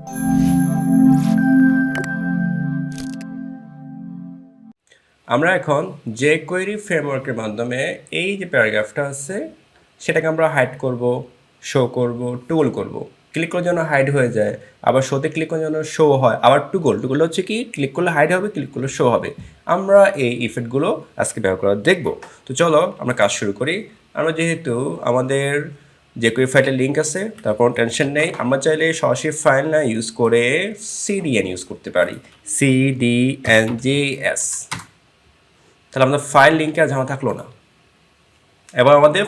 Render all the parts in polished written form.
আমরা এখন jQuery ফ্রেমওয়ার্কের মাধ্যমে এই যে প্যারাগ্রাফটা আছে সেটাকে আমরা হাইড করব, শো করব, টুগল করব। ক্লিক করার জন্য হাইড হয়ে যায়, আবার শোতে ক্লিক করার জন্য শো হয়, আবার টুগল হচ্ছে কি ক্লিক করলে হাইড হবে, ক্লিক করলে শো হবে। আমরা এই ইফেক্টগুলো আজকে ব্যবহার করা দেখব। তো চলো আমরা কাজ শুরু করি। আমরা যেহেতু আমাদের jQuery ফাইলের লিঙ্ক আছে তারপর টেনশন নেই, আমরা চাইলে সরাসরি ফাইল না ইউজ করে সিডিএন ইউজ করতে পারি, CDNJS। তাহলে আমাদের ফাইল লিঙ্কে আর ঝামেলা থাকলো না। এবার আমাদের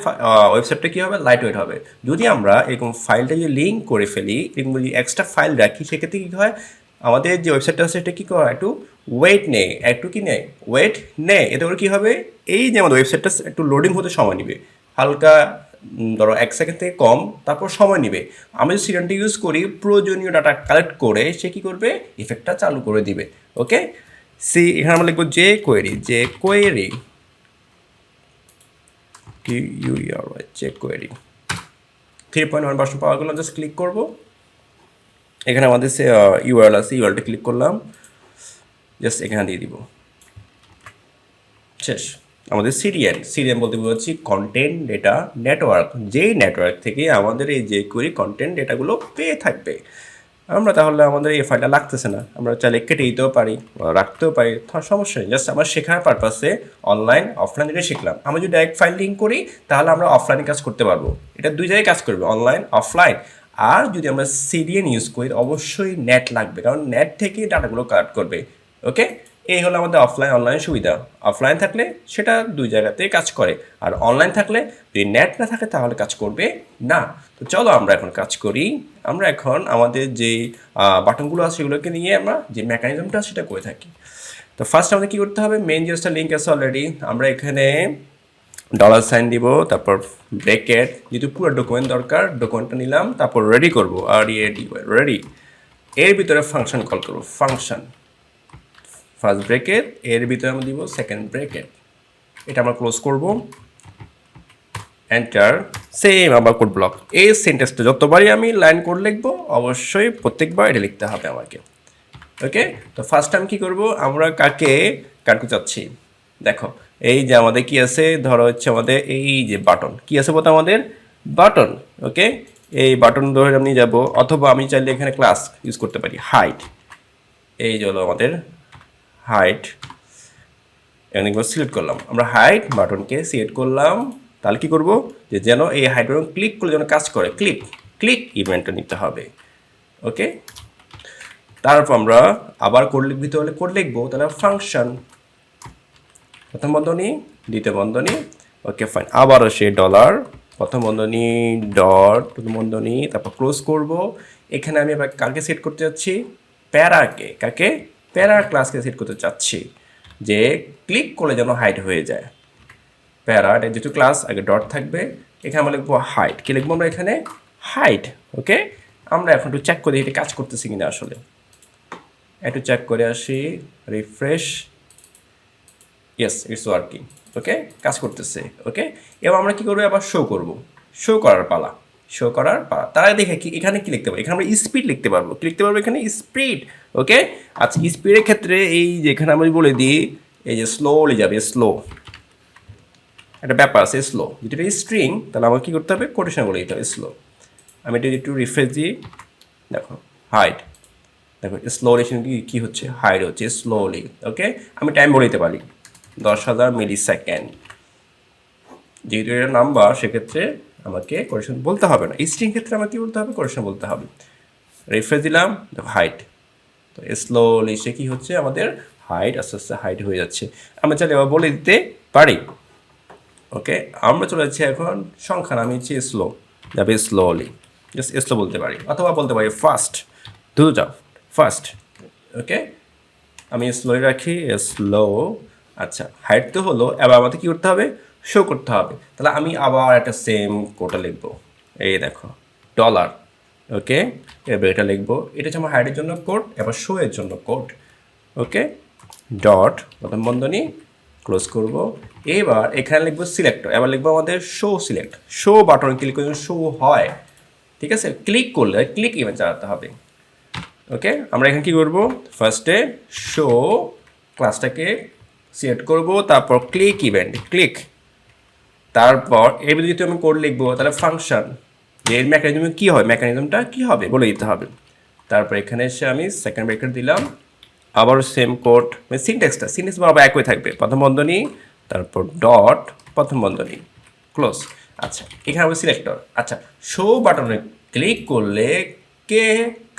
ওয়েবসাইটটা কী হবে, লাইট ওয়েট হবে। যদি আমরা এরকম ফাইলটা যদি লিঙ্ক করে ফেলি, এরকম যদি এক্সট্রা ফাইল রাখি, সেক্ষেত্রে কী হয়, আমাদের যে ওয়েবসাইটটা আছে সেটা কী করে একটু ওয়েট নেয়, একটু কি নেয় ওয়েট নেয়। এতে করে কী হবে, এই যে আমাদের ওয়েবসাইটটা একটু লোডিং হতে সময় নেবে, হালকা ধরো 1 সেকেন্ড থেকে কম, তারপর সময় নেবে। আমি যদি সিরিয়ালটা ইউজ করি, প্রয়োজনীয় ডাটা কালেক্ট করে সে কী করবে, ইফেক্টটা চালু করে দিবে। ওকে, এখানে আমরা লিখবো jQuery jQuery 3.1 ভার্সন পাওয়ার গেলাম, জাস্ট ক্লিক করব। এখানে আমাদের ইউআরএল আছে, ইউআরএলটা ক্লিক করলাম, জাস্ট এখানে দিয়ে দিব, শেষ। আমাদের সিডিএন বলতে বলছি কন্টেন্ট ডেটা নেটওয়ার্ক, যেই নেটওয়ার্ক থেকে আমাদের এই jQuery কন্টেন্ট ডেটাগুলো পেয়ে থাকবে। আমরা তাহলে আমাদের এই ফাইলটা লাগতেছে না, আমরা চাইলে কেটে দিতেও পারি, রাখতেও পারি, সমস্যা নেই। জাস্ট আমার শেখার পারপাসে অনলাইন অফলাইন দুটো শিখলাম। আমরা যদি ডাইরেক্ট ফাইল লিঙ্ক করি তাহলে আমরা অফলাইনে কাজ করতে পারবো, এটা দুই জায়গায় কাজ করবে, অনলাইন অফলাইন। আর যদি আমরা সিডিএন ইউজ করি অবশ্যই নেট লাগবে, কারণ নেট থেকে ডাটাগুলো কালেক্ট করবে। ওকে, এই হলো আমাদের অফলাইন অনলাইন সুবিধা। অফলাইন থাকলে সেটা দুই জায়গাতেই কাজ করে, আর অনলাইন থাকলে যদি নেট না থাকে তাহলে কাজ করবে না। তো চলো আমরা এখন কাজ করি। আমরা এখন আমাদের যে বাটনগুলো আছে সেগুলোকে নিয়ে আমরা যে মেকানিজমটা সেটা করে থাকি। তো ফার্স্ট আমাদের কী করতে হবে, মেইন যে লিঙ্ক আছে অলরেডি, আমরা এখানে $সাইন দিব, তারপর ব্রেকেট, যেহেতু পুরো ডকুমেন্ট দরকার ডকুমেন্টটা নিলাম, তারপর রেডি করবো, রেডি। এর ভিতরে ফাংশন কল করবো, ফাংশন ফার্স্ট ব্রেকেট, এর ভিতরে আমরা দিব সেকেন্ড ব্রেকেট, এটা আমরা ক্লোজ করব, এন্টার। সেম আবার কোড ব্লক। এই সেন্টেন্সটা যতবারই আমি লাইন কোড লিখবো অবশ্যই প্রত্যেকবার এটা লিখতে হবে আমাকে। ওকে, তো ফার্স্ট টাইম কী করবো, আমরা কাকে কাটতে চাচ্ছি, দেখো এই যে আমাদের কি আছে, ধরো হচ্ছে আমাদের এই যে বাটন কি আছে বলতে আমাদের বাটন। ওকে, এই বাটন ধরে আমি যাব, অথবা আমি চাইলে এখানে ক্লাস ইউজ করতে পারি হাইট। এই হলো আমাদের হাইট, এখানে সিলেক্ট করলাম, আমরা হাইট বাটনকে সিলেক্ট করলাম। তাহলে কী করবো, যে যেন এই হাইট বাটন ক্লিক করলে যেন কাজ করে, ক্লিক ইভেন্টটা নিতে হবে। ওকে, তারপর আমরা আবার কোড লিখতে হলে কোড লিখবো, তাহলে ফাংশন প্রথম বন্ধনী দ্বিতীয় বন্ধনী, ওকে ফাইন, আবারও সে প্রথম বন্ধনী ডট প্রথম বন্ধনী, তারপর ক্লোজ করব। এখানে আমি আবার কাকে সেট করতে যাচ্ছি, কাকে প্যারা ক্লাসকে সেট করতে চাচ্ছি, যে ক্লিক করলে যেন হাইট হয়ে যায়। প্যারা যেহেতু ক্লাস আগে ডট থাকবে, এখানে আমরা লিখবো হাইট। কি লিখবো আমরা এখানে, হাইট। ওকে, আমরা এখন একটু চেক করি এটা কাজ করতেছি কিনা, আসলে একটু চেক করে আসি, রিফ্রেশ, ইয়েস ইটস ওয়ার্কিং। ওকে, কাজ করতেছে। ওকে, এবার আমরা কী করবো, আবার শো করার পালা। তারা দেখে কি এখানে কি লিখতে পারবো, এখানে আমরা স্পিড লিখতে পারবো, এখানে স্পিড। ওকে, আচ্ছা স্পিডের ক্ষেত্রে এই যে এখানে আমি বলে দিই, এই যে স্লোলি যাবে, স্লো একটা ব্যাপার আছে, স্লো। যদি এটা স্ট্রিং তাহলে আমার কী করতে হবে, কোটেশন বলে দিতে হবে স্লো। আমি এটা একটু রিফ্রেশ দিই, দেখো হাইট, দেখো স্লোলি কী হচ্ছে, হাইট হচ্ছে স্লোলি। ওকে, আমি টাইম বলে দিতে পারি 10,000 মিলিসেকেন্ড, যেহেতু এটা নাম্বার সেক্ষেত্রে আমাকে কোটেশন বলতে হবে না। স্ট্রিং ক্ষেত্রে আমাকে কী বলতে হবে, কোটেশন বলতে হবে। রিফ্রেশ দিলাম, দেখো হাইট, তো স্লোলি সে কী হচ্ছে, আমাদের হাইট আস্তে আস্তে হাইট হয়ে যাচ্ছে। আমরা চাইলে এবার বলে দিতে পারি। ওকে, আমরা চলে যাচ্ছি এখন সংখ্যা নামিয়েছি স্লো, যাবে স্লোলি, জাস্ট স্লো বলতে পারি, অথবা বলতে পারি ফাস্ট, যাও ফাস্ট। ওকে, আমি স্লোই রাখি, স্লো। আচ্ছা, হাইট তো হলো, এবার আমাদের কী করতে হবে, শো করতে হবে। তাহলে আমি আবার একটা সেম কোডটা লিখবো, এই দেখো $। ওকে, এবার এটা লিখবো, এটা হচ্ছে আমার হাইটের জন্য কোড, এবার শো এর জন্য কোড। ওকে, ডট প্রথম বন্ধনী ক্লোজ করব। এবার এখানে লিখবো সিলেক্টর, এবার লিখবো আমাদের শো বাটন ক্লিক করে শো হয়। ঠিক আছে, ক্লিক করলে ক্লিক ইভেন্ট চালাতে হবে। ওকে, আমরা এখানে কি করব, ফার্স্টে শো ক্লাসটাকে সিলেক্ট করব, তারপর ক্লিক ইভেন্ট ক্লিক, তারপর এর ভিতরে যদি আমি কোড লিখবো তাহলে ফাংশন, এর মেকানিজম কী হবে, মেকানিজমটা কী হবে বলে দিতে হবে। তারপর এখানে এসে আমি সেকেন্ড ব্রেকেট দিলাম, আবার সেম কোড, মানে সিনট্যাক্স আবার একই থাকবে, প্রথম বন্ধনী তারপর ডট প্রথম বন্ধনী ক্লোজ। আচ্ছা, এখানে হবে সিলেক্টর। আচ্ছা, শো বাটনে ক্লিক করলে কে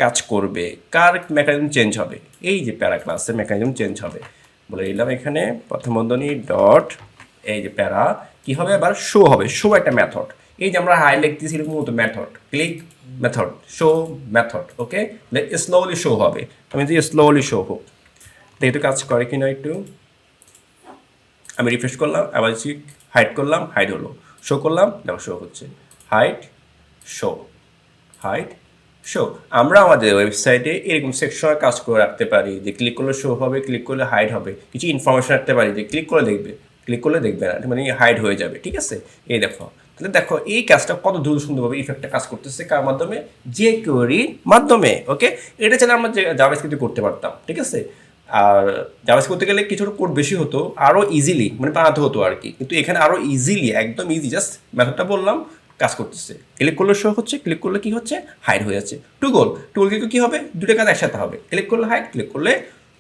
কাজ করবে, কার মেকানিজম চেঞ্জ হবে, এই যে প্যারা ক্লাসের মেকানিজম চেঞ্জ হবে বলে দিলাম। এখানে প্রথম বন্ধনী ডট, এই যে প্যারা কি হবে, আবার শো হবে, শো একটা মেথড, এই যে আমরা হাই লিখতেছি এরকম মতো method, click method, show method. Okay, slowly show হবে, আমি যদি স্লোলি শো হোক, দেখতে কাজ করে কিনা একটু। আমি রিফ্রেশ করলাম, আবার হাইড করলাম, হাইড হলো, শো করলাম, দেখো শো হচ্ছে, হাইড শো, হাইড শো। আমরা আমাদের ওয়েবসাইটে এরকম সেকশনে কাজ করে রাখতে পারি যে ক্লিক করলে শো হবে, ক্লিক করলে হাইড হবে, কিছু ইনফরমেশন রাখতে পারি যে ক্লিক করলে দেখবে, ক্লিক করলে দেখবে না, মানে হাইড হয়ে যাবে। ঠিক আছে, এই দেখো, তাহলে দেখো এই কাজটা কত দ্রুত সুন্দরভাবে ইফেক্টটা কাজ করতেছে, কার মাধ্যমে, jQuery মাধ্যমে। ওকে, এটা চাইলে আমরা জাভাস্ক্রিপ্টে করতে পারতাম। ঠিক আছে, আর জাভাস্ক্রিপ্ট করতে গেলে কিছু কোড বেশি হতো, আরও ইজিলি মানে বানাতে হতো আর কি, কিন্তু এখানে আরও ইজিলি, একদম ইজি, জাস্ট মেথডটা বললাম, কাজ করতেছে, ক্লিক করলে শো হচ্ছে, ক্লিক করলে কি হচ্ছে, হাইড হয়ে যাচ্ছে। টুগল ক্লিক কী হবে, দুটো কাজ একসাথে হবে, ক্লিক করলে হাইড, ক্লিক করলে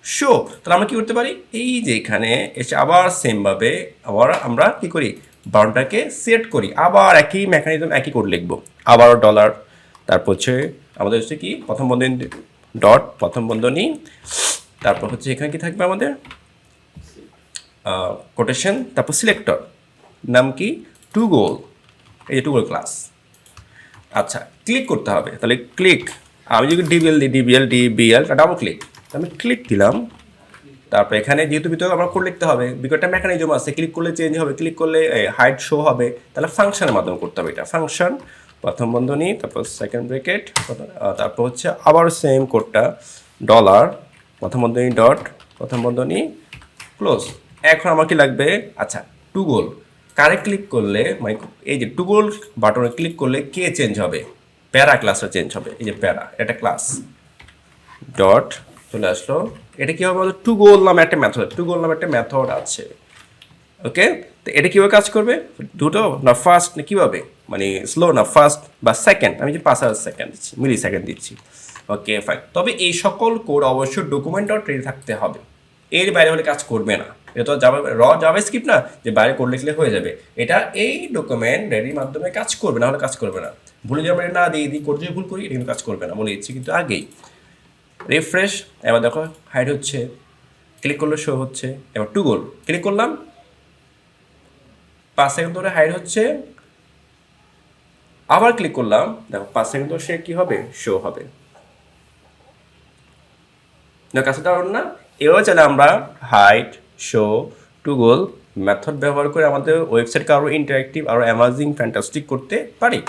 শো। তাহলে আমরা কী করতে পারি, এই যে এখানে এসে আবার সেমভাবে আবার আমরা কী করি, বাউন্ডটাকে সেট করি, আবার একই মেকানিজম, একই কোড লিখবো, আবারও ডলার, তারপর হচ্ছে আমাদের হচ্ছে কি প্রথম বন্ধনী ডট প্রথম বন্ধনী, তারপর হচ্ছে এখানে কি থাকবে আমাদের কোটেশন, তারপর সিলেক্টর, নাম কি টুগল, এই যে টুগল ক্লাস। আচ্ছা, ক্লিক করতে হবে, তাহলে ক্লিক, আমি যদি ডিবিএল দিই, ডিবিএল ডাবল ক্লিক, আমি ক্লিক দিলাম, তারপর এখানে যেহেতু ভিতরে আমার কোড লিখতে হবে, বিকটটা মেকানিজম আছে, ক্লিক করলে চেঞ্জ হবে, ক্লিক করলে হাইড শো হবে, তাহলে ফাংশনের মাধ্যমে করতে হবে এটা, ফাংশন প্রথম বন্ধনী তারপর সেকেন্ড ব্রেকেট, তারপর হচ্ছে আবার সেম কোডটা ডলার প্রথম বন্ধনী ডট প্রথম বন্ধনী ক্লোজ। এখন আমার কি লাগবে, আচ্ছা টুগল, কারে ক্লিক করলে, মানে এই যে টুগল বাটনে ক্লিক করলে কে চেঞ্জ হবে, প্যারা ক্লাসটা চেঞ্জ হবে, এই যে প্যারা এটা ক্লাস ডট চলে আসলো, এটা কী হবে, টুগল নামে একটা মেথড, টুগল নামে একটা মেথড আছে। ওকে, তো এটা কীভাবে কাজ করবে, দুটো না ফার্স্ট না কীভাবে, মানে স্লো না ফার্স্ট বা সেকেন্ড, আমি যে 5,000 সেকেন্ড দিচ্ছি, মিলি সেকেন্ড দিচ্ছি। ওকে ফাইন, তবে এই সকল কোড অবশ্যই ডকুমেন্ট ডট রেডি থাকতে হবে, এর বাইরে হলে কাজ করবে না। এটা তো জাভাস্ক্রিপ্ট না যে বাইরে কোড লিখলে হয়ে যাবে, এটা এই ডকুমেন্ট রেডির মাধ্যমে কাজ করবে, না হলে কাজ করবে না। ভুলে যদি আমরা না দিই কোড যদি ভুল করি, এটা কিন্তু কাজ করবে না বলে দিচ্ছি কিন্তু আগেই। রিফ্রেশ, এবার দেখো হাইড হচ্ছে, ক্লিক করলে শো হচ্ছে, এবার টুগল ক্লিক করলাম, 5 সেকেন্ড ধরে হাইড হচ্ছে, আবার ক্লিক করলাম, দেখো 5 সেকেন্ড ধরে সে কী হবে, শো হবে। কাছে দাঁড়ান না, এভাবে চাইলে আমরা হাইড শো টুগল মেথড ব্যবহার করে আমাদের ওয়েবসাইটকে আরও ইন্টারেক্টিভ, আরও অ্যামাজিং, ফ্যান্টাস্টিক করতে পারি।